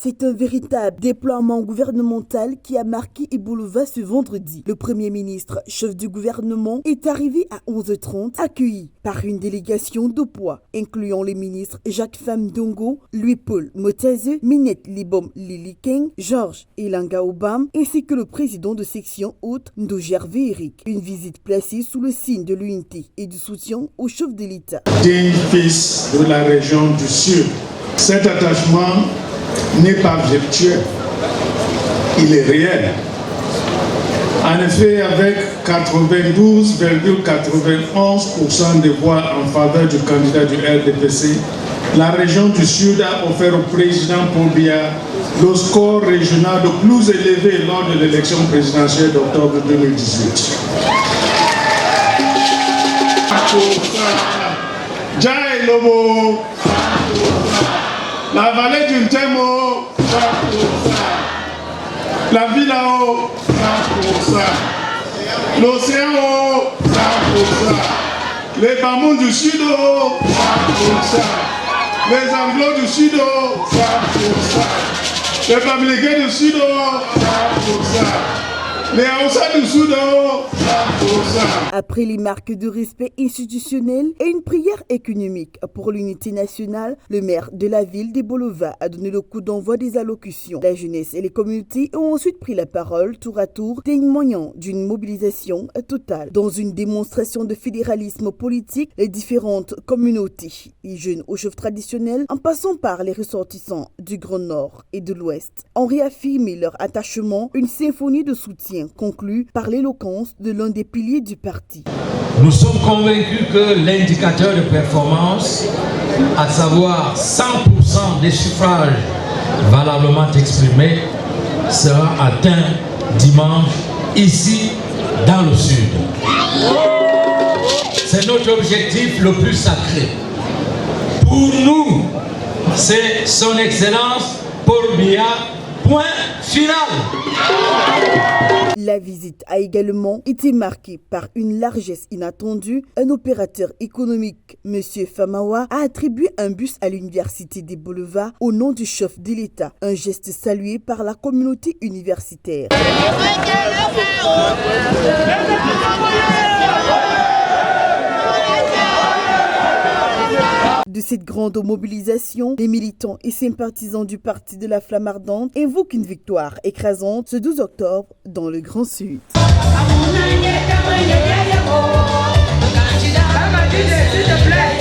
C'est un véritable déploiement gouvernemental qui a marqué Ibolova ce vendredi. Le Premier ministre, chef du gouvernement, est arrivé à 11h30, accueilli par une délégation de poids, incluant les ministres Jacques Famdongo, Louis-Paul Motazé, Minette Libom Lilikeng, Georges Elanga Obam, ainsi que le président de section haute Ndogervé Eric. Une visite placée sous le signe de l'unité et du soutien au chef de l'État. Digne fils de la région du Sud, cet attachement n'est pas virtuel, il est réel. En effet, avec 92,91% des voix en faveur du candidat du RDPC, la région du Sud a offert au président Paul Biya le score régional le plus élevé lors de l'élection présidentielle d'octobre 2018. Jai Lobo, la vallée du Ntemo, la ville là-haut, l'océan haut, les bambous du Sud, les Anglos du Sud, les Bamileke du Sud, les Hausa du Sud. Après les marques de respect institutionnel et une prière économique pour l'unité nationale, le maire de la ville d'Ibolova a donné le coup d'envoi des allocutions. La jeunesse et les communautés ont ensuite pris la parole tour à tour, témoignant d'une mobilisation totale. Dans une démonstration de fédéralisme politique, les différentes communautés, les jeunes au chef traditionnel, en passant par les ressortissants du Grand Nord et de l'Ouest, ont réaffirmé leur attachement, une symphonie de soutien conclue par l'éloquence de l'un des piliers du parti. Nous sommes convaincus que l'indicateur de performance, à savoir 100% des suffrages valablement exprimés, sera atteint dimanche ici dans le Sud. C'est notre objectif le plus sacré. Pour nous, c'est son Excellence Paul Biya, point final. La visite a également été marquée par une largesse inattendue. Un opérateur économique, M. Famawa, a attribué un bus à l'université d'Ibolova au nom du chef de l'État. Un geste salué par la communauté universitaire. De cette grande mobilisation, les militants et sympathisants du parti de la Flamme Ardente invoquent une victoire écrasante ce 12 octobre dans le Grand Sud. S'il te plaît.